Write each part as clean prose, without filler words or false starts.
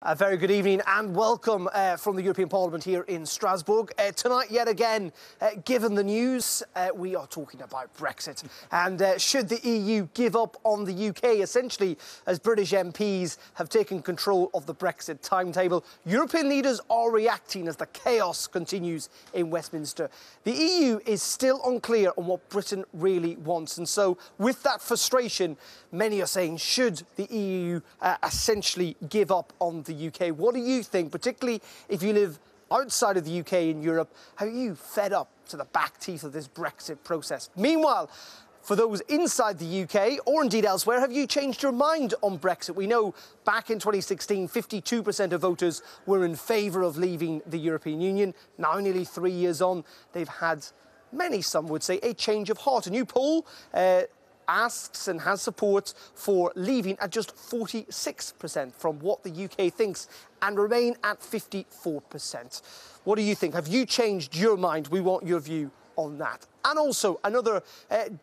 A very good evening and welcome from the European Parliament here in Strasbourg. Tonight, yet again, given the news, we are talking about Brexit. And should the EU give up on the UK, essentially, as British MPs have taken control of the Brexit timetable? European leaders are reacting as the chaos continues in Westminster. The EU is still unclear on what Britain really wants. And so, with that frustration, many are saying, should the EU essentially give up on the UK? What do you think, particularly if you live outside of the UK in Europe? Are you fed up to the back teeth of this Brexit process? Meanwhile, for those inside the UK or indeed elsewhere, have you changed your mind on Brexit? We know back in 2016, 52% of voters were in favour of leaving the European Union. Now, nearly 3 years on, they've had many, some would say, a change of heart. A new poll asks and has support for leaving at just 46% from what the UK thinks and remain at 54%. What do you think? Have you changed your mind? We want your view on that. And also another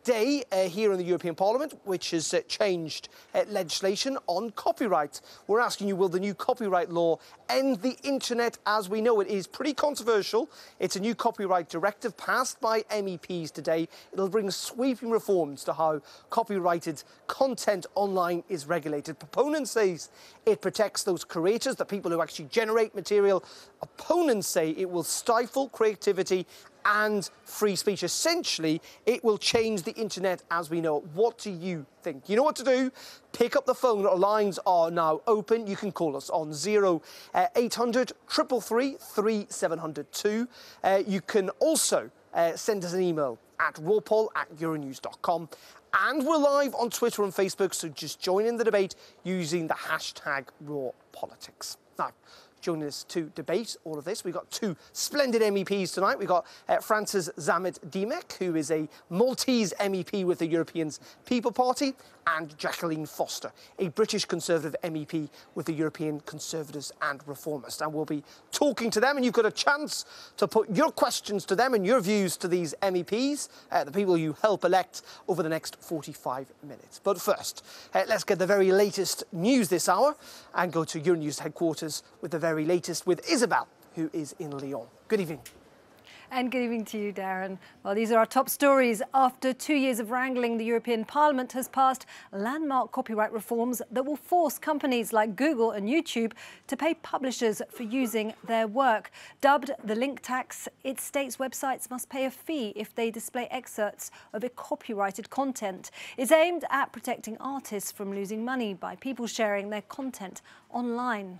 day here in the European Parliament, which has changed legislation on copyright. We're asking you, will the new copyright law end the internet as we know it? It is pretty controversial. It's a new copyright directive passed by MEPs today. It'll bring sweeping reforms to how copyrighted content online is regulated. Proponents say it protects those creators, the people who actually generate material. Opponents say it will stifle creativity and free speech. Essentially, it will change the internet as we know it. What do you think? You know what to do. Pick up the phone. Our lines are now open. You can call us on 0800 333 3702. You can also send us an email at rawpoll@euronews.com. And we're live on Twitter and Facebook, so just join in the debate using the hashtag #RawPolitics. Now, joining us to debate all of this, we've got two splendid MEPs tonight. We've got Francis Zamet-Demek, who is a Maltese MEP with the European People Party, and Jacqueline Foster, a British Conservative MEP with the European Conservatives and Reformists. And we'll be talking to them, and you've got a chance to put your questions to them and your views to these MEPs, the people you help elect, over the next 45 minutes. But first, let's get the very latest news this hour and go to Euronews headquarters with the very latest with Isabel, who is in Lyon. Good evening. And good evening to you, Darren. Well, these are our top stories. After 2 years of wrangling, the European Parliament has passed landmark copyright reforms that will force companies like Google and YouTube to pay publishers for using their work. Dubbed the link tax, it states websites must pay a fee if they display excerpts of a copyrighted content. It's aimed at protecting artists from losing money by people sharing their content online.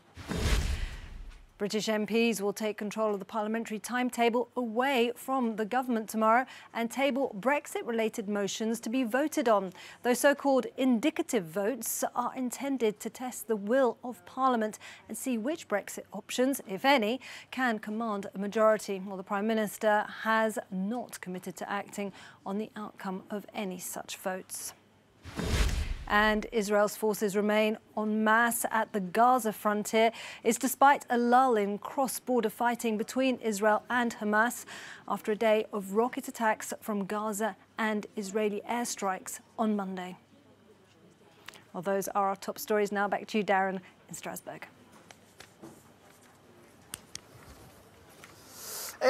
British MPs will take control of the parliamentary timetable away from the government tomorrow and table Brexit-related motions to be voted on. Those so-called indicative votes are intended to test the will of Parliament and see which Brexit options, if any, can command a majority. Well, the Prime Minister has not committed to acting on the outcome of any such votes. And Israel's forces remain en masse at the Gaza frontier. It's despite a lull in cross-border fighting between Israel and Hamas after a day of rocket attacks from Gaza and Israeli airstrikes on Monday. Well, those are our top stories. Now back to you, Darren, in Strasbourg.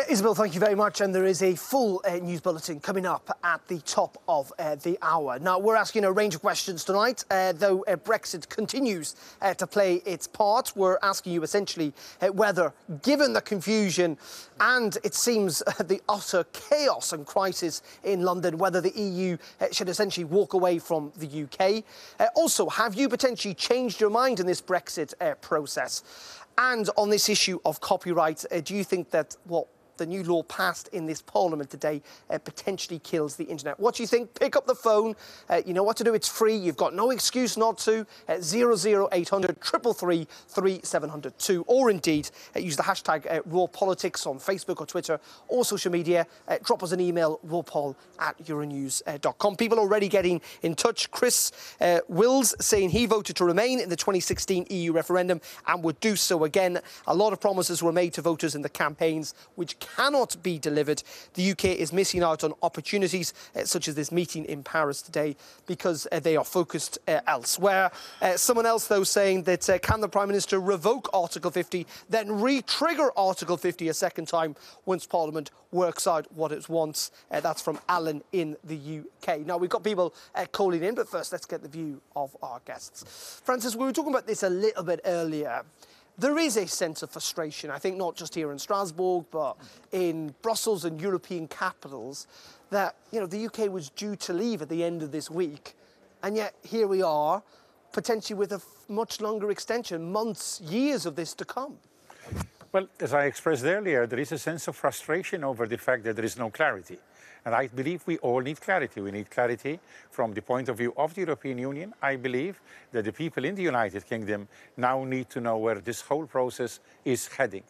Isabel, thank you very much. And there is a full news bulletin coming up at the top of the hour. Now, we're asking a range of questions tonight, though Brexit continues to play its part. We're asking you essentially whether, given the confusion and it seems the utter chaos and crisis in London, whether the EU should essentially walk away from the UK. Also, have you potentially changed your mind in this Brexit process? And on this issue of copyright, do you think that what the new law passed in this Parliament today potentially kills the internet? What do you think? Pick up the phone. You know what to do. It's free. You've got no excuse not to. 00800 333 3702. Or indeed, use the hashtag #RawPolitics on Facebook or Twitter or social media. Drop us an email, rawpoll@euronews.com. People already getting in touch. Chris Wills saying he voted to remain in the 2016 EU referendum and would do so again. A lot of promises were made to voters in the campaigns, which cannot be delivered. The UK is missing out on opportunities such as this meeting in Paris today because they are focused elsewhere. Someone else, though, saying that can the Prime Minister revoke Article 50, then re-trigger Article 50 a second time once Parliament works out what it wants? That's from Alan in the UK. Now, we've got people calling in, but first let's get the view of our guests. Francis, we were talking about this a little bit earlier. There is a sense of frustration, I think, not just here in Strasbourg, but in Brussels and European capitals, that, you know, the UK was due to leave at the end of this week, and yet here we are, potentially with a much longer extension, months, years of this to come. Well, as I expressed earlier, there is a sense of frustration over the fact that there is no clarity. And I believe we all need clarity. We need clarity from the point of view of the European Union. I believe that the people in the United Kingdom now need to know where this whole process is heading.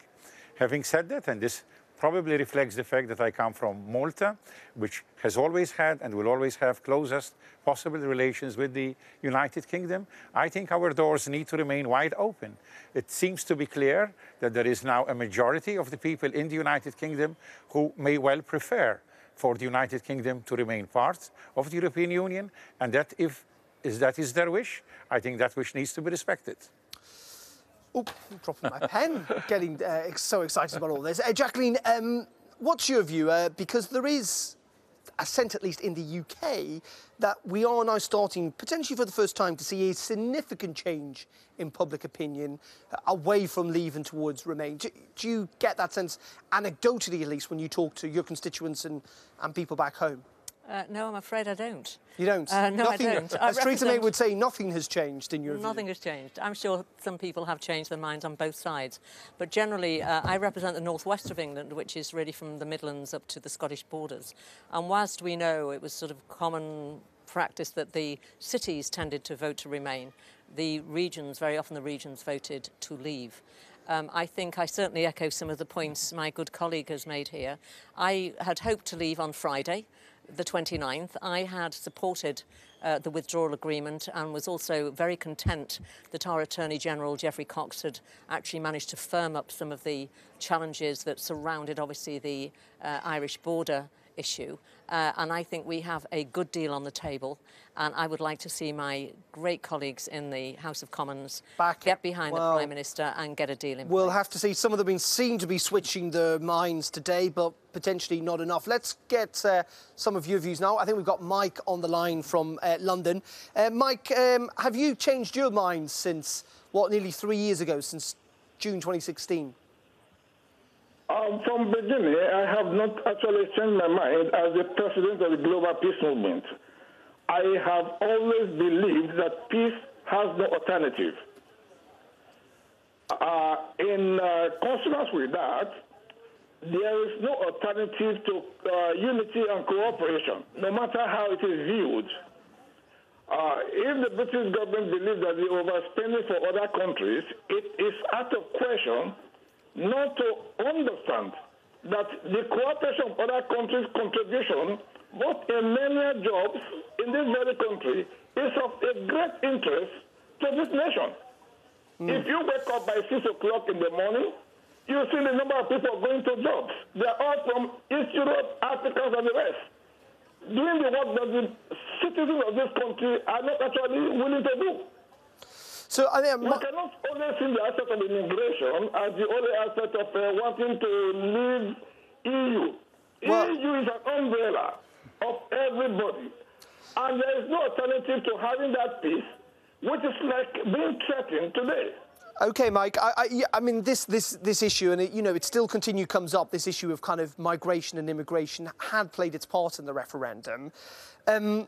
Having said that, and this probably reflects the fact that I come from Malta, which has always had and will always have closest possible relations with the United Kingdom, I think our doors need to remain wide open. It seems to be clear that there is now a majority of the people in the United Kingdom who may well prefer for the United Kingdom to remain part of the European Union, and that if that is their wish, I think that wish needs to be respected. Oh, I'm dropping my pen, getting so excited about all this. Jacqueline, what's your view? Because there is a sense, at least in the UK, that we are now starting, potentially for the first time, to see a significant change in public opinion away from leave and towards remain. Do you get that sense, anecdotally at least, when you talk to your constituents and people back home? No, I'm afraid I don't. You don't? No, nothing, I don't. As Theresa May would say, nothing has changed in your view. Nothing has changed. I'm sure some people have changed their minds on both sides. But generally, I represent the northwest of England, which is really from the Midlands up to the Scottish borders. And whilst we know it was sort of common practice that the cities tended to vote to remain, the regions, very often the regions voted to leave. I think I certainly echo some of the points my good colleague has made here. I had hoped to leave on Friday, the 29th. I had supported the withdrawal agreement and was also very content that our Attorney General, Geoffrey Cox, had actually managed to firm up some of the challenges that surrounded, obviously, the Irish border issue. And I think we have a good deal on the table. And I would like to see my great colleagues in the House of Commons get behind the Prime Minister and get a deal in place. We'll have to see. Some of them seem to be switching their minds today, but potentially not enough. Let's get some of your views now. I think we've got Mike on the line from London. Mike, have you changed your mind since, what, nearly 3 years ago, since June 2016? From the beginning, I have not actually changed my mind as the president of the Global Peace Movement. I have always believed that peace has no alternative. In consonance with that, there is no alternative to unity and cooperation, no matter how it is viewed. If the British government believes that they are overspending for other countries, it is out of question not to understand that the cooperation of other countries' contribution, both in many jobs in this very country, is of a great interest to this nation. If you wake up by 6 o'clock in the morning, you see the number of people going to jobs. They are all from East Europe, Africa, and the rest, doing the work that the citizens of this country are not actually willing to do. So I we cannot only see the aspect of immigration as the only aspect of wanting to leave EU. EU is an umbrella of everybody. And there is no alternative to having that peace, which is like being threatened today. OK, Mike, I mean, this issue, and it still comes up, this issue of kind of migration and immigration had played its part in the referendum. Do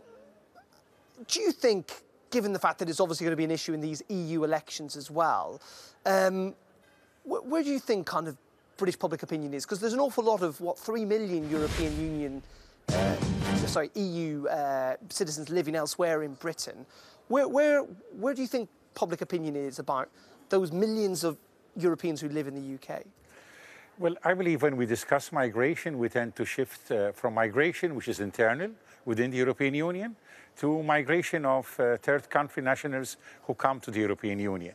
you think, given the fact that it's obviously going to be an issue in these EU elections as well, where do you think kind of British public opinion is? Because there's an awful lot of, 3 million EU citizens living elsewhere in Britain. Where do you think public opinion is about those millions of Europeans who live in the UK? Well, I believe when we discuss migration, we tend to shift from migration, which is internal within the European Union, to migration of third country nationals who come to the European Union.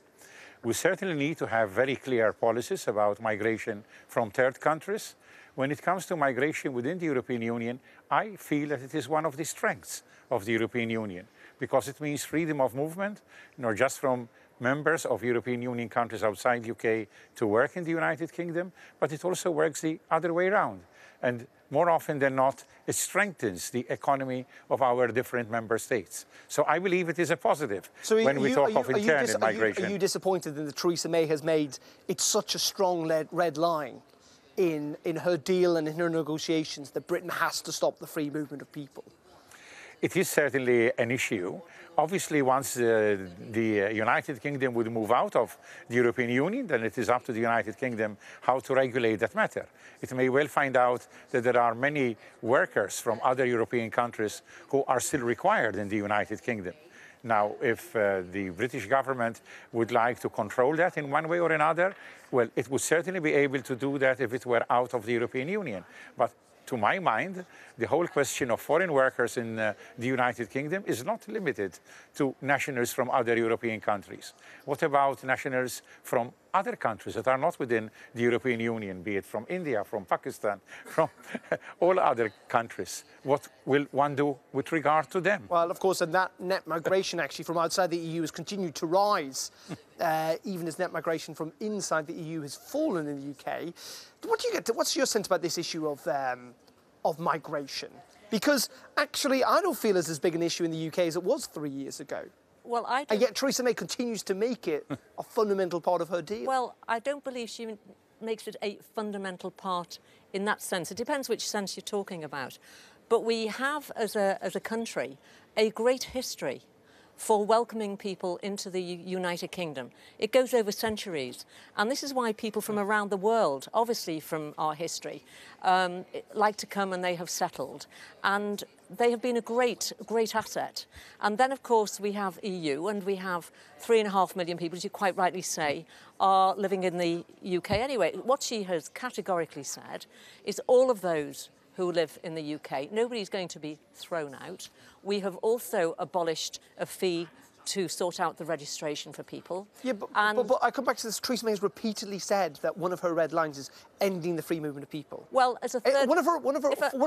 We certainly need to have very clear policies about migration from third countries. When it comes to migration within the European Union, I feel that it is one of the strengths of the European Union, because it means freedom of movement, not just from members of European Union countries outside the UK to work in the United Kingdom, but it also works the other way around. And more often than not, it strengthens the economy of our different member states. So I believe it is a positive when we talk of internal migration. Are you disappointed that Theresa May has made it such a strong red line in her deal and in her negotiations that Britain has to stop the free movement of people? It is certainly an issue. Obviously, once the United Kingdom would move out of the European Union, then it is up to the United Kingdom how to regulate that matter. It may well find out that there are many workers from other European countries who are still required in the United Kingdom. Now, if the British government would like to control that in one way or another, well, it would certainly be able to do that if it were out of the European Union. But to my mind, the whole question of foreign workers in the United Kingdom is not limited to nationals from other European countries. What about nationals from other countries that are not within the European Union, be it from India, from Pakistan, from all other countries? What will one do with regard to them? Well, of course, and that net migration actually from outside the EU has continued to rise, even as net migration from inside the EU has fallen in the UK. What's your sense about this issue of migration? Because actually, I don't feel it's as big an issue in the UK as it was 3 years ago. Well, and yet Theresa May continues to make it a fundamental part of her deal. Well, I don't believe she makes it a fundamental part in that sense. It depends which sense you're talking about. But we have, as a country, a great history for welcoming people into the United Kingdom. It goes over centuries. And this is why people from around the world, obviously from our history, like to come and they have settled. And they have been a great asset. And then, of course, we have EU, and we have 3.5 million people, as you quite rightly say, are living in the UK anyway. What she has categorically said is all of those who live in the UK, nobody's going to be thrown out. We have also abolished a fee to sort out the registration for people. Yeah, but I come back to this. Theresa May has repeatedly said that one of her red lines is ending the free movement of people. Well, as a third... One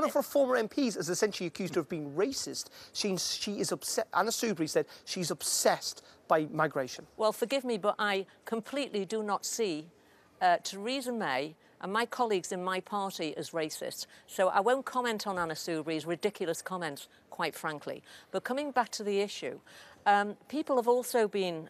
of her former MPs has essentially accused her of being racist. She is upset. Anna Soubry said she's obsessed by migration. Well, forgive me, but I completely do not see Theresa May and my colleagues in my party as racist. So I won't comment on Anna Soubry's ridiculous comments, quite frankly. But coming back to the issue, people have also been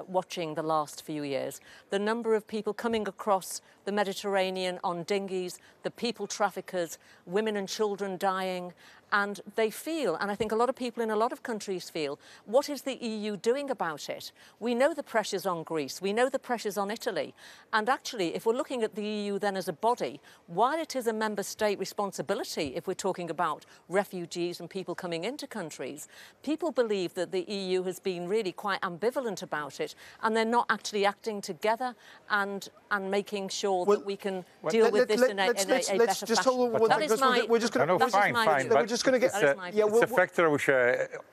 watching the last few years. The number of people coming across the Mediterranean on dinghies, the people traffickers, women and children dying, and they feel, and I think a lot of people in a lot of countries feel, what is the EU doing about it? We know the pressures on Greece, we know the pressures on Italy, and actually, if we're looking at the EU then as a body, while it is a member state responsibility, if we're talking about refugees and people coming into countries, people believe that the EU has been really quite ambivalent about it, and they're not actually acting together and making sure that we can deal with this in a better fashion. That is my... We're just going to... fine. We're just going to get... It's a factor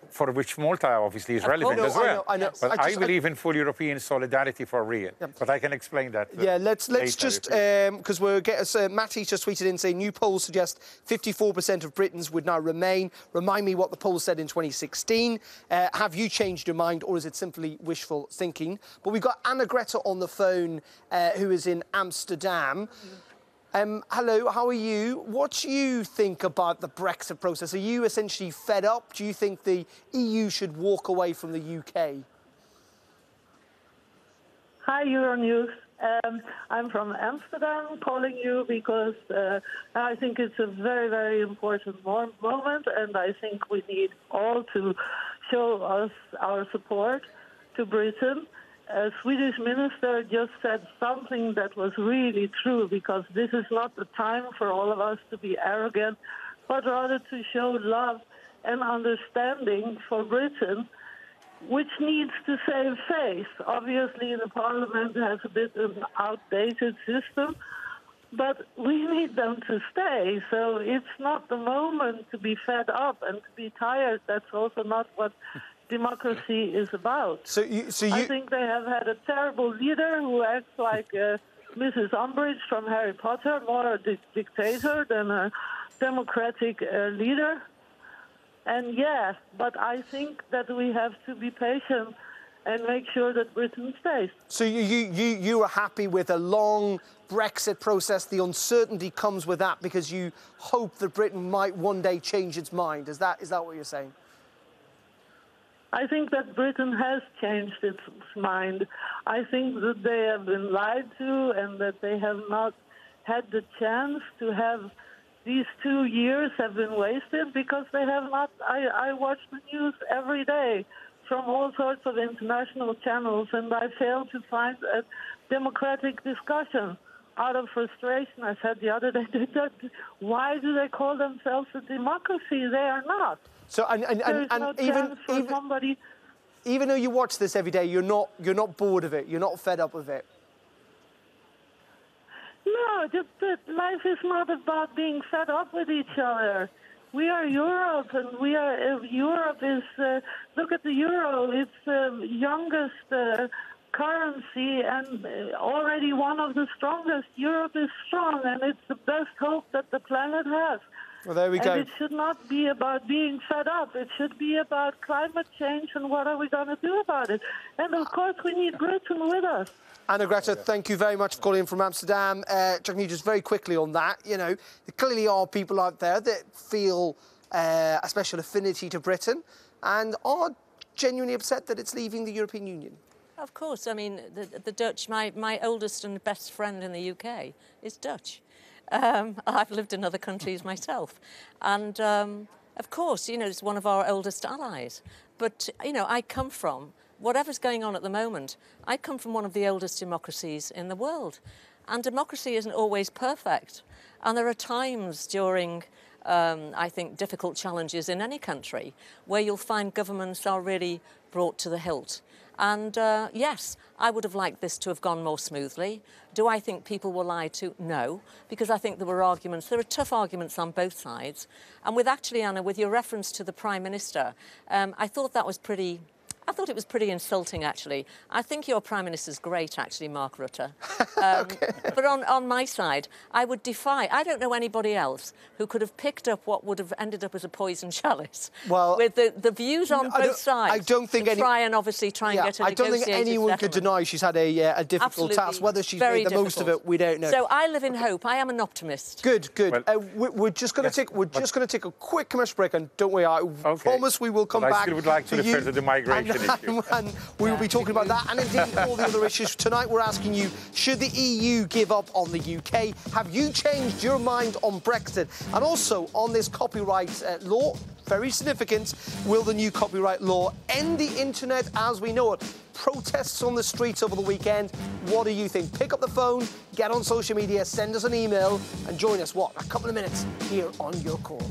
for which Malta obviously is relevant as well. I know. But I believe in full European solidarity for real. Yeah. But I can explain that. Yeah, let's just... Because Matty just tweeted in saying new polls suggest 54% of Britons would now remain. Remind me what the poll said in 2016. Have you changed your mind, or is it simply wishful thinking? But we've got Anna Greta on the phone, who is in Amsterdam. Hello, how are you? What do you think about the Brexit process? Are you essentially fed up? Do you think the EU should walk away from the UK? Hi, Euronews. I'm from Amsterdam calling you because I think it's a very, very important moment, and I think we need all to show us our support to Britain. A Swedish minister just said something that was really true, because this is not the time for all of us to be arrogant, but rather to show love and understanding for Britain, which needs to save face. Obviously, the parliament has a bit of an outdated system, but we need them to stay. So it's not the moment to be fed up and to be tired. That's also not what democracy is about. I think they have had a terrible leader who acts like Mrs. Umbridge from Harry Potter, more a dictator than a democratic leader. And yes, but I think that we have to be patient and make sure that Britain stays. So you are happy with a long Brexit process? The uncertainty comes with that because you hope that Britain might one day change its mind. Is that what you're saying? I think that Britain has changed its mind. I think that they have been lied to and that they have not had the chance to have these 2 years have been wasted because they have not. I watch the news every day from all sorts of international channels, and I fail to find a democratic discussion. Out of frustration, I said the other day, why do they call themselves a democracy? They are not. So even though you watch this every day, you're not bored of it. You're not fed up with it. No, just that life is not about being fed up with each other. We are Europe, and Europe is. Look at the euro; it's the youngest currency and already one of the strongest. Europe is strong, and it's the best hope that the planet has. Well, there we go. And it should not be about being fed up. It should be about climate change and what are we going to do about it. And, of course, we need Britain with us. Anna-Greta, thank you very much for calling in from Amsterdam. Jackie, just very quickly on that, there clearly are people out there that feel a special affinity to Britain and are genuinely upset that it's leaving the European Union. Of course. I mean, the Dutch, my oldest and best friend in the UK is Dutch. I've lived in other countries myself. And, of course, it's one of our oldest allies. But, I come from, whatever's going on at the moment, I come from one of the oldest democracies in the world. And democracy isn't always perfect. And there are times during, I think, difficult challenges in any country where you'll find governments are really brought to the hilt. And yes, I would have liked this to have gone more smoothly. Do I think people were lied to? No, because I think there were arguments. There are tough arguments on both sides. And with actually, Anna, with your reference to the Prime Minister, I thought that was pretty... I thought it was pretty insulting, actually. I think your Prime Minister's great, actually, Mark Rutte. Okay. But on my side, I would defy... I don't know anybody else who could have picked up what would have ended up as a poison chalice. Well, with the views on both sides. I don't think try and obviously try and get a negotiated I don't think anyone settlement. could deny she's had a difficult task. Whether she's made the most of it, we don't know. So I live in hope. I am an optimist. Good, good. Well, we're just going to take a quick commercial break, and don't worry, I promise we will come back. I still would like to refer to the migration issue. And we will be talking about that and indeed all the other issues. Tonight we're asking you, should the EU give up on the UK? Have you changed your mind on Brexit? And also on this copyright law, very significant, will the new copyright law end the internet as we know it? Protests on the streets over the weekend. What do you think? Pick up the phone, get on social media, send us an email and join us, a couple of minutes here on Your Call.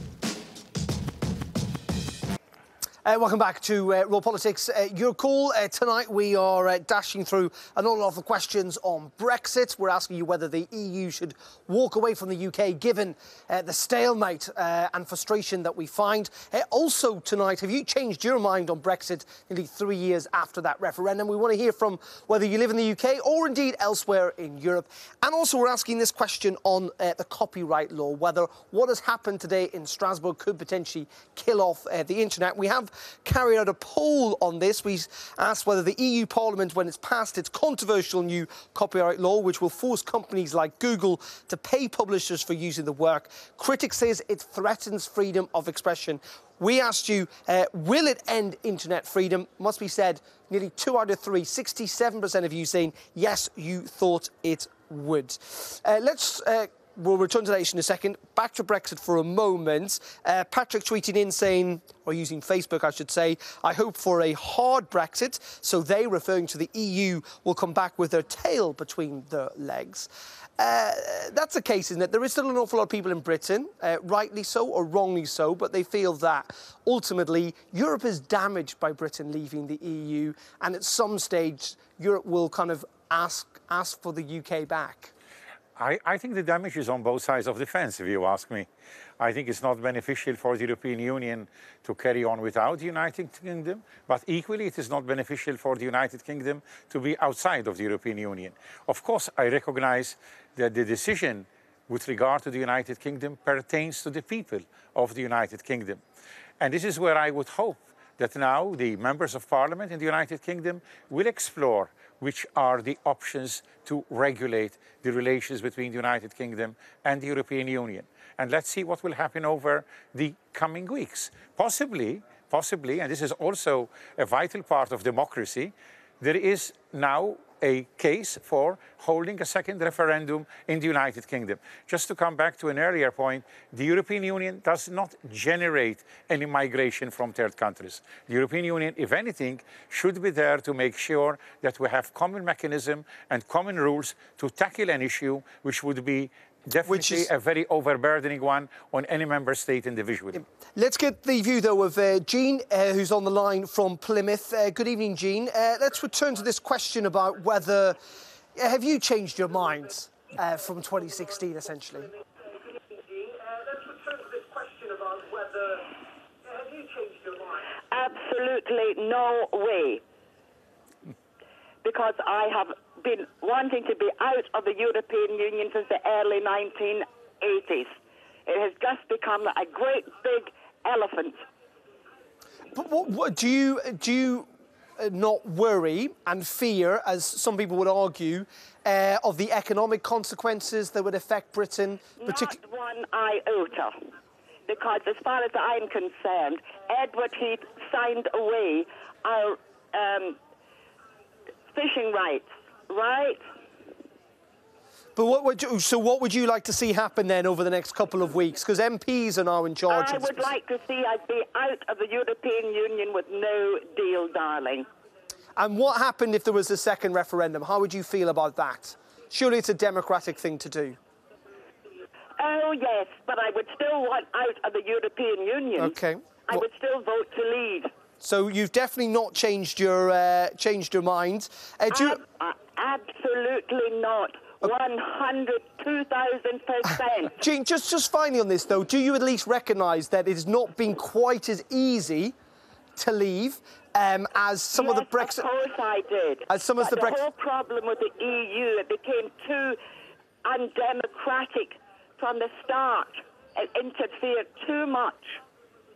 Welcome back to Raw Politics. Your Call. Tonight we are dashing through an awful lot of questions on Brexit. We're asking you whether the EU should walk away from the UK given the stalemate and frustration that we find. Also tonight, have you changed your mind on Brexit nearly 3 years after that referendum? We want to hear from whether you live in the UK or indeed elsewhere in Europe. And also we're asking this question on the copyright law, whether what has happened today in Strasbourg could potentially kill off the internet. We have carried out a poll on this. We asked whether the EU Parliament, when it's passed its controversial new copyright law, which will force companies like Google to pay publishers for using the work, critics says it threatens freedom of expression. We asked you, will it end internet freedom? Must be said, nearly 2 out of 3, 67% of you saying yes, you thought it would. We'll return to that issue in a second. Back to Brexit for a moment. Patrick tweeting in saying, or using Facebook, I should say, I hope for a hard Brexit. So they, referring to the EU, will come back with their tail between their legs. That's the case, isn't it? There is still an awful lot of people in Britain, rightly so or wrongly so, but they feel that ultimately Europe is damaged by Britain leaving the EU, and at some stage Europe will kind of ask for the UK back. I think the damage is on both sides of the fence, if you ask me. I think it's not beneficial for the European Union to carry on without the United Kingdom, but equally it is not beneficial for the United Kingdom to be outside of the European Union. Of course, I recognize that the decision with regard to the United Kingdom pertains to the people of the United Kingdom. And this is where I would hope that now the members of parliament in the United Kingdom will explore which are the options to regulate the relations between the United Kingdom and the European Union. And let's see what will happen over the coming weeks. Possibly, and this is also a vital part of democracy, there is now a case for holding a second referendum in the United Kingdom. Just to come back to an earlier point, the European Union does not generate any migration from third countries. The European Union, if anything, should be there to make sure that we have common mechanism and common rules to tackle an issue which would be definitely a very overburdening one on any member state individually. Let's get the view, though, of Jean, who's on the line from Plymouth. Good evening, Jean. Let's return to this question about whether... have you changed your mind from 2016, essentially? Absolutely no way. Because I have been wanting to be out of the European Union since the early 1980s. It has just become a great big elephant. But what do you not worry and fear, as some people would argue, of the economic consequences that would affect Britain? Not one iota. Because as far as I'm concerned, Edward Heath signed away our fishing rights, right? But what would you like to see happen then over the next couple of weeks? Because MPs are now in charge. I would like to see us be out of the European Union with no deal, darling. And what happened if there was a second referendum? How would you feel about that? Surely it's a democratic thing to do. Oh, yes, but I would still want out of the European Union. OK. I would still vote to leave. So you've definitely not changed your mind. Absolutely not. 102,000%. Jean, just finally on this, though, do you at least recognise that it's not been quite as easy to leave as some of the Brexit... Of course I did. As some of the whole problem with the EU, it became too undemocratic from the start. It interfered too much.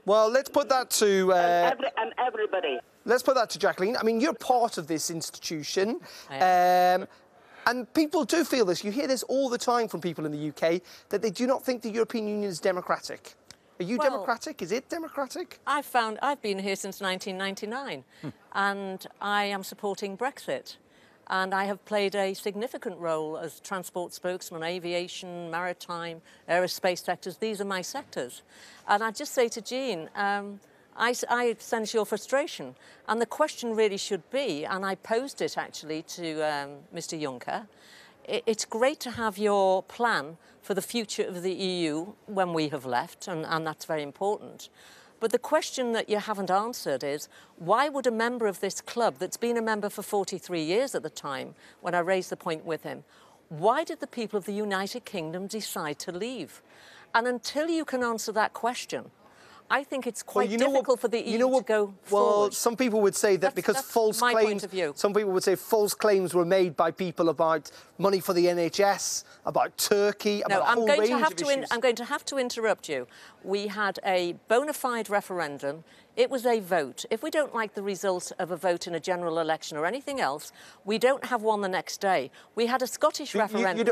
Well, let's put that to... and everybody. Let's put that to Jacqueline. I mean, you're part of this institution. And people do feel this. You hear this all the time from people in the UK, that they do not think the European Union is democratic. Are you democratic? Is it democratic? I've been here since 1999, and I am supporting Brexit. And I have played a significant role as transport spokesman, aviation, maritime, aerospace sectors. These are my sectors. And I'd just say to Jean, I sense your frustration. And the question really should be, and I posed it actually to Mr. Juncker, it's great to have your plan for the future of the EU when we have left, and that's very important. But the question that you haven't answered is, why would a member of this club that's been a member for 43 years at the time, when I raised the point with him, why did the people of the United Kingdom decide to leave? And until you can answer that question, I think it's quite difficult for the EU to go forward. Well, some people would say that because false claims... Some people would say false claims were made by people about money for the NHS, about Turkey, about a whole range of issues. I'm going to have to interrupt you. We had a bona fide referendum. It was a vote. If we don't like the result of a vote in a general election or anything else, we don't have one the next day. We had a Scottish referendum. You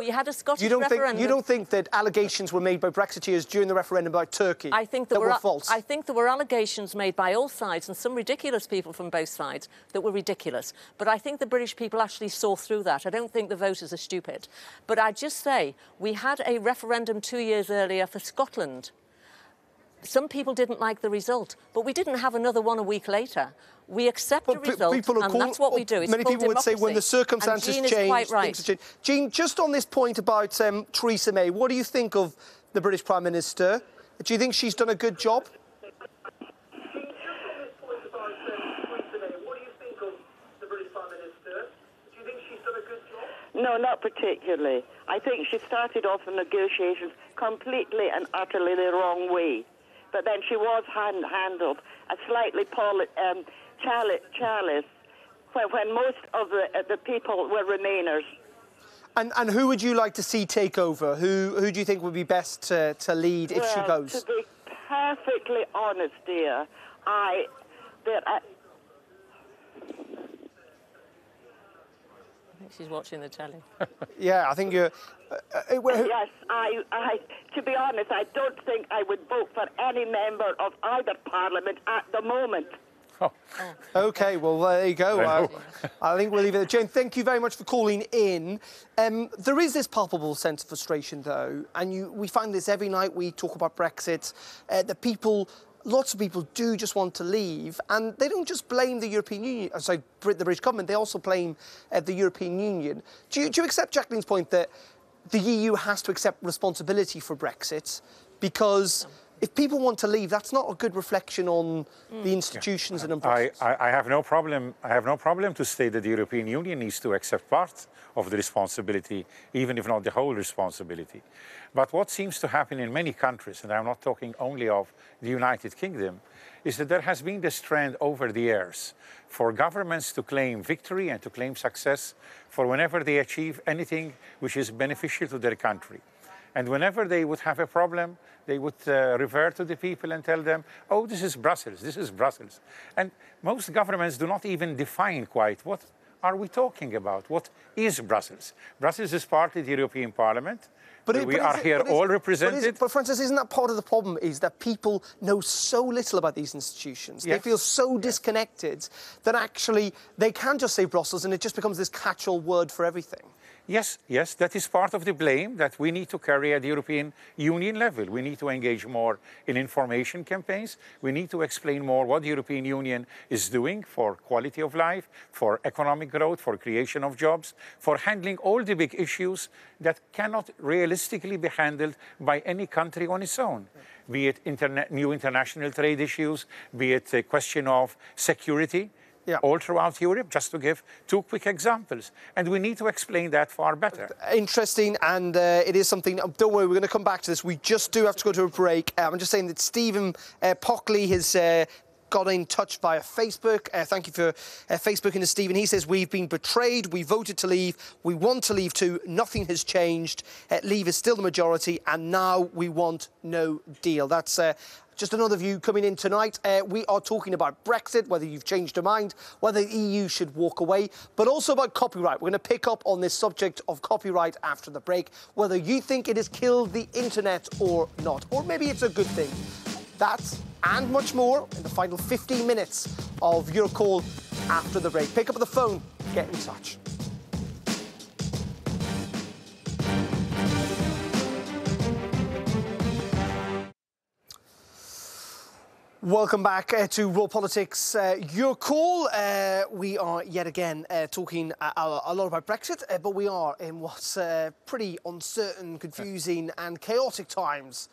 don't think that allegations were made by Brexiteers during the referendum about Turkey that were false? I think there were allegations made by all sides and some ridiculous people from both sides that were ridiculous. But I think the British people actually saw through that. I don't think the voters are stupid. But I just say, we had a referendum 2 years earlier for Scotland. Some people didn't like the result, but we didn't have another one a week later. We accept the result, and that's what we do. It's many people would say when the circumstances change, quite right. things change. Jean, just on this point about Theresa May, what do you think of the British Prime Minister? Do you think she's done a good job? No, not particularly. I think she started off the negotiations completely and utterly the wrong way. But then she was handled a slightly chalice when most of the people were Remainers. And who would you like to see take over? Who do you think would be best to lead if she goes? To be perfectly honest, dear, I think she's watching the telly. Yeah, I think you're... yes, I. To be honest, I don't think I would vote for any member of either parliament at the moment. Oh. OK, well, there you go. I think we'll leave it there. Jane, thank you very much for calling in. There is this palpable sense of frustration, though, and we find this every night we talk about Brexit. Lots of people do just want to leave, and they don't just blame the European Union, the British government, they also blame the European Union. Do you accept Jacqueline's point that the EU has to accept responsibility for Brexit? Because if people want to leave, that's not a good reflection on the institutions and on Brexit. I have no problem. I have no problem to state that the European Union needs to accept part of the responsibility, even if not the whole responsibility. But what seems to happen in many countries, and I'm not talking only of the United Kingdom, is that there has been this trend over the years for governments to claim victory and to claim success for whenever they achieve anything which is beneficial to their country. And whenever they would have a problem, they would revert to the people and tell them, oh, this is Brussels, this is Brussels. And most governments do not even define quite what are we talking about? What is Brussels? Brussels is partly the European Parliament. We are here all represented. But Francis, isn't that part of the problem, is that people know so little about these institutions? Yes. They feel so disconnected that actually they can just say Brussels and it just becomes this catch-all word for everything. Yes, that is part of the blame that we need to carry at the European Union level. We need to engage more in information campaigns. We need to explain more what the European Union is doing for quality of life, for economic growth, for creation of jobs, for handling all the big issues that cannot realistically be handled by any country on its own. Be it new international trade issues, be it a question of security. All throughout Europe, just to give two quick examples. And we need to explain that far better. Interesting, and it is something, don't worry, we're going to come back to this. We just do have to go to a break. I'm just saying that Stephen Pockley has got in touch via Facebook. Thank you for Facebooking to Stephen. He says, we've been betrayed, we voted to leave, we want to leave too, nothing has changed. Leave is still the majority, and now we want no deal. That's just another view coming in tonight. We are talking about Brexit, whether you've changed your mind, whether the EU should walk away, but also about copyright. We're going to pick up on this subject of copyright after the break, whether you think it has killed the internet or not, or maybe it's a good thing. That and much more in the final 15 minutes of your call after the break. Pick up the phone, get in touch. Welcome back to Raw Politics. Your call. We are yet again talking a lot about Brexit, but we are in what's pretty uncertain, confusing and chaotic times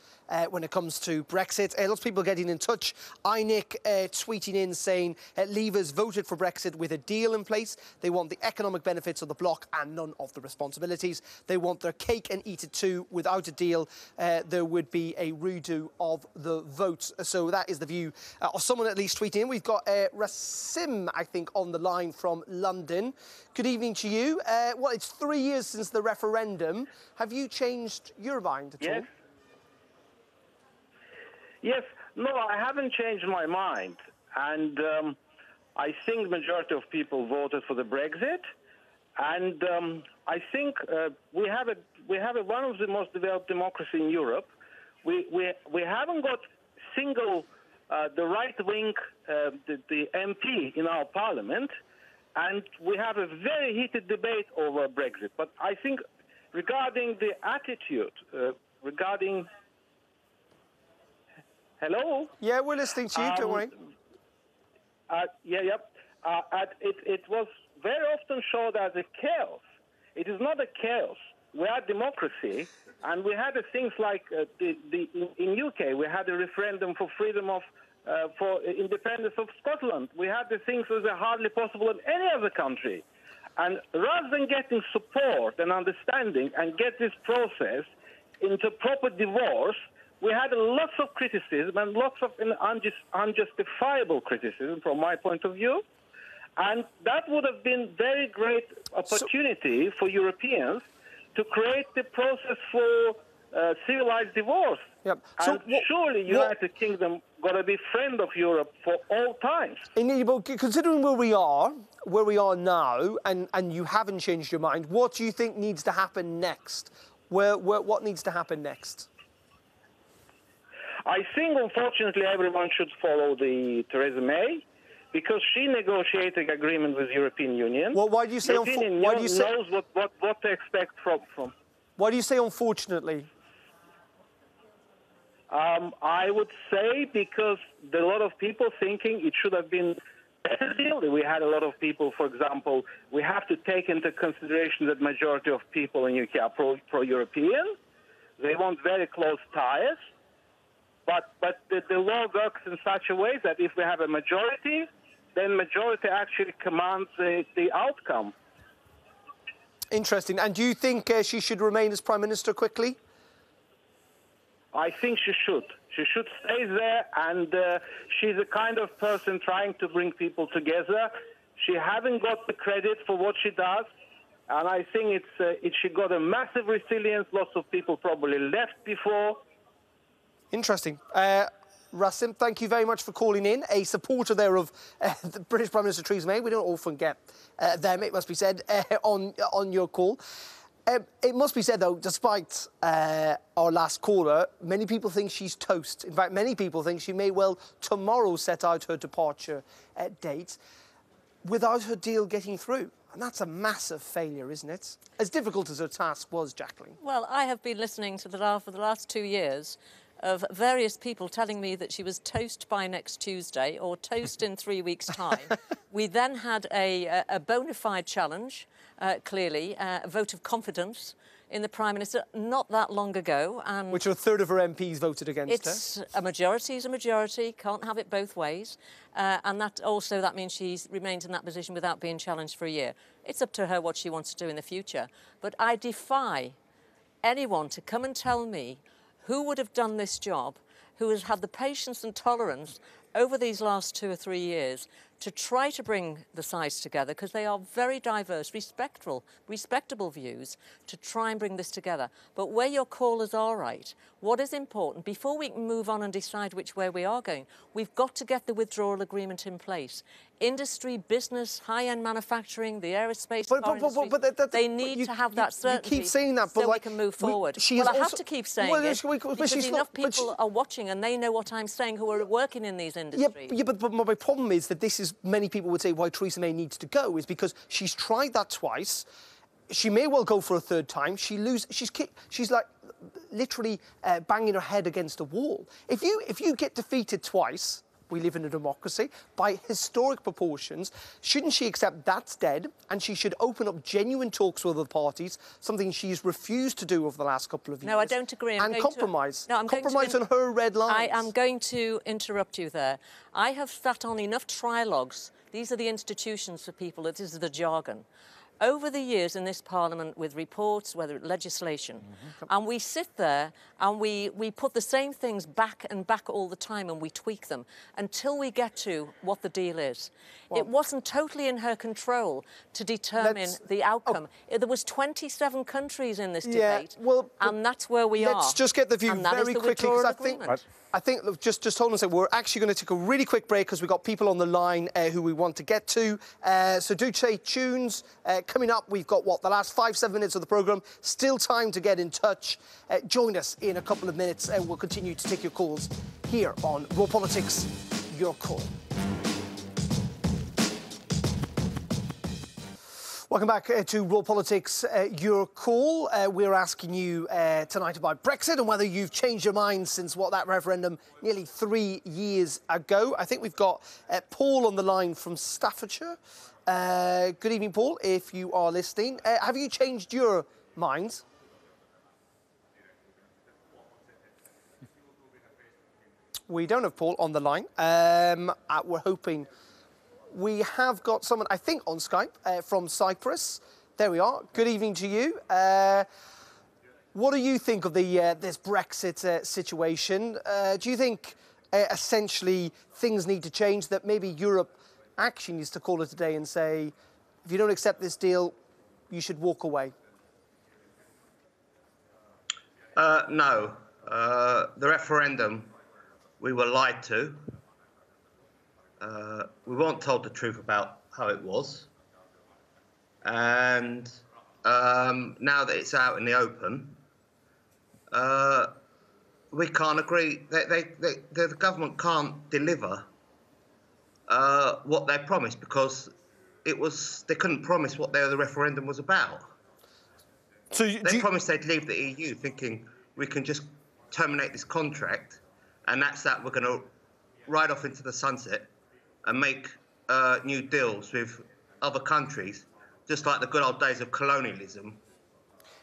when it comes to Brexit. Lots of people getting in touch. iNick tweeting in saying Leavers voted for Brexit with a deal in place. They want the economic benefits of the bloc and none of the responsibilities. They want their cake and eat it too. Without a deal, there would be a redo of the votes. So that is the view of someone at least tweeting in. We've got Rasim, I think, on the line from London. Good evening to you. Well, it's 3 years since the referendum. Have you changed your mind at all? Yes. No, I haven't changed my mind. And I think the majority of people voted for the Brexit. And I think we have one of the most developed democracies in Europe. We haven't got single the right wing, the MP in our parliament, and we have a very heated debate over Brexit. But I think regarding the attitude, regarding... Hello? Yeah, we're listening to you, don't worry. It was very often showed as a chaos. It is not a chaos. We are democracy, and we had things like in UK, we had a referendum for freedom of for independence of Scotland. We had the things that are hardly possible in any other country. And rather than getting support and understanding and get this process into proper divorce, we had lots of criticism and lots of unjustifiable criticism from my point of view. And that would have been very great opportunity for Europeans to create the process for civilized divorce. Yep. And surely United Kingdom got to be friend of Europe for all times. Considering where we are now, and you haven't changed your mind, what do you think needs to happen next? What needs to happen next? I think, unfortunately, everyone should follow the Theresa May, because she negotiated agreement with European Union. Well, why do you say? European Why do you say? Knows what to expect from. Why do you say unfortunately? I would say because there are a lot of people thinking it should have been a better deal. We had a lot of people, for example, we have to take into consideration that majority of people in UK are pro-European. They want very close ties. But the law works in such a way that if we have a majority, then majority actually commands the outcome. Interesting. And do you think she should remain as Prime Minister quickly? I think she should. She should stay there, and she's a kind of person trying to bring people together. She hasn't got the credit for what she does, and I think she got a massive resilience. Lots of people probably left before. Interesting. Rasim, thank you very much for calling in. A supporter there of the British Prime Minister Theresa May. We don't often get them, it must be said, on your call. It must be said, though, despite our last caller, many people think she's toast. In fact, many people think she may well tomorrow set out her departure date without her deal getting through. And that's a massive failure, isn't it? As difficult as her task was, Jacqueline. Well, I have been listening to for the last 2 years of various people telling me that she was toast by next Tuesday or toast in 3 weeks' time. We then had a bona fide challenge, clearly, a vote of confidence in the Prime Minister not that long ago. And which a third of her MPs voted against her. A majority is a majority, can't have it both ways. And that means she remains in that position without being challenged for a year. It's up to her what she wants to do in the future. But I defy anyone to come and tell me who would have done this job, who has had the patience and tolerance over these last 2 or 3 years to try to bring the sides together, because they are very diverse, respectable views, to try and bring this together. But where your callers are right, what is important, before we can move on and decide which way we are going, we've got to get the withdrawal agreement in place. Industry, business, high-end manufacturing, the aerospace industry, they need to have that certainty. You keep saying that, so we can move forward. I have to keep saying it, because enough people are watching and they know what I'm saying who are working in these industries. Yeah, but my problem is that this is, many people would say why Theresa May needs to go is because she's tried that twice. She may well go for a third time. She's like literally banging her head against a wall. If you get defeated twice, we live in a democracy, by historic proportions, shouldn't she accept that's dead and she should open up genuine talks with other parties, something she's refused to do over the last couple of years? No, I don't agree. And compromise. Compromise on her red lines. I am going to interrupt you there. I have sat on enough trilogues. These are the institutions for people. This is the jargon. Over the years in this Parliament with reports, whether legislation, and we sit there and we put the same things back and back all the time and we tweak them until we get to what the deal is. Well, it wasn't totally in her control to determine the outcome. There was 27 countries in this debate, and that's where we are. Let's just get the view very quickly, because I think, look, just hold on a second. We're actually going to take a really quick break because we've got people on the line who we want to get to. So do stay tuned. Coming up, we've got, the last 5-7 minutes of the programme. Still time to get in touch. Join us in a couple of minutes and we'll continue to take your calls here on Raw Politics, Your Call. Welcome back to Raw Politics, Your Call. We're asking you tonight about Brexit and whether you've changed your mind since that referendum nearly 3 years ago. I think we've got Paul on the line from Staffordshire. Good evening, Paul, if you are listening. Have you changed your minds? We don't have Paul on the line. We're hoping we have got someone, I think, on Skype from Cyprus. There we are. Good evening to you. What do you think of this Brexit situation? Do you think, essentially, things need to change, that maybe Europe actually needs to call it a day and say, if you don't accept this deal, you should walk away? No. The referendum, we were lied to. We weren't told the truth about how it was. And now that it's out in the open, we can't agree. The government can't deliver what they promised, because they couldn't promise what the referendum was about. So they promised they'd leave the EU, thinking we can just terminate this contract, and that's that. We're going to ride off into the sunset and make new deals with other countries, just like the good old days of colonialism.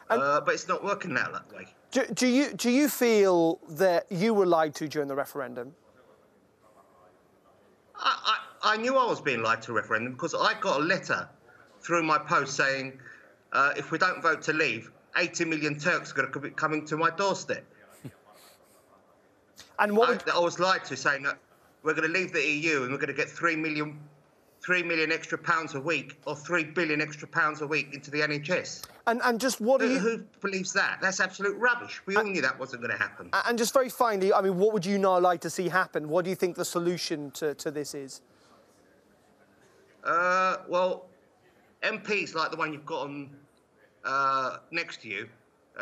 But it's not working that way. Do you feel that you were lied to during the referendum? I knew I was being lied to a referendum, because I got a letter through my post saying, if we don't vote to leave, 80 million Turks are going to be coming to my doorstep. And what I was lied to, saying that we're going to leave the EU and we're going to get 3 million extra pounds a week, or 3 billion extra pounds a week into the NHS. And just what do you... Who believes that? That's absolute rubbish. We all knew that wasn't going to happen. And just very finally, I mean, what would you now like to see happen? What do you think the solution to this is? Well, MPs like the one you've got on next to you,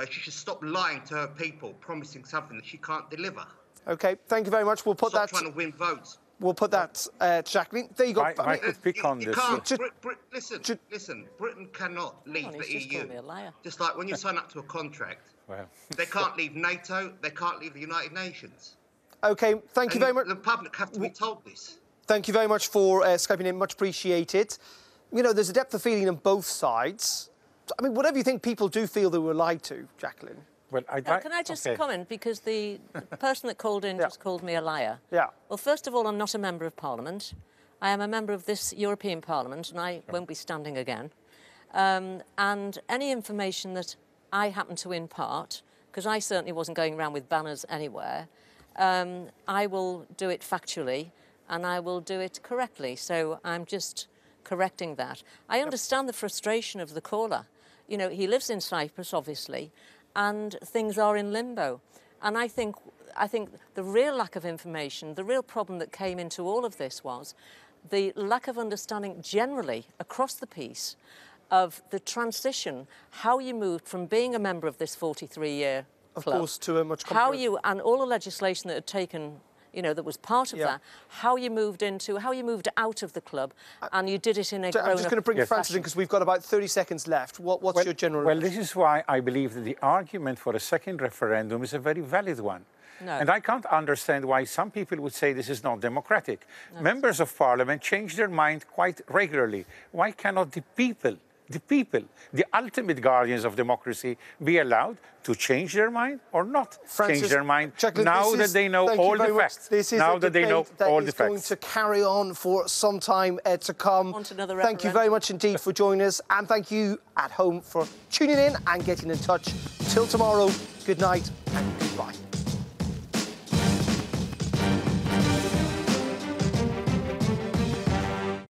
she should stop lying to her people, promising something that she can't deliver. OK, thank you very much. We'll put Stop trying to win votes. We'll put that, Jacqueline. There you go. I could pick on this. Listen, Britain cannot leave the EU. Called me a liar. Just like when you sign up to a contract, they can't leave NATO, they can't leave the United Nations. OK, thank you very much. The public have to be told this. Thank you very much for Skyping in. Much appreciated. You know, there's a depth of feeling on both sides. I mean, whatever you think, people do feel they were lied to, Jacqueline. Well, can I just comment, because the person that called in just called me a liar. Yeah. Well, first of all, I'm not a member of Parliament. I am a member of this European Parliament, and I won't be standing again. And any information that I happen to impart, because I certainly wasn't going around with banners anywhere, I will do it factually, and I will do it correctly. So I'm just correcting that. I understand the frustration of the caller. You know, he lives in Cyprus, obviously, and things are in limbo. And I think the real lack of information, the real problem that came into all of this was the lack of understanding generally across the piece of the transition, how you moved from being a member of this 43-year club, of course, to a much and all the legislation that had taken, you know, that was part of that, how you moved out of the club, and you did it in a grown-up I'm just going to bring Francis in, because we've got about 30 seconds left. What's your general... Well, this is why I believe that the argument for a second referendum is a very valid one. No. And I can't understand why some people would say this is not democratic. No. Members of Parliament change their mind quite regularly. Why cannot the people, the ultimate guardians of democracy, be allowed to change their mind or not change their mind now that they know all the facts? Now that they know all the facts. Going to carry on for some time to come. Thank you very much indeed for joining us, and thank you at home for tuning in and getting in touch. Till tomorrow, good night and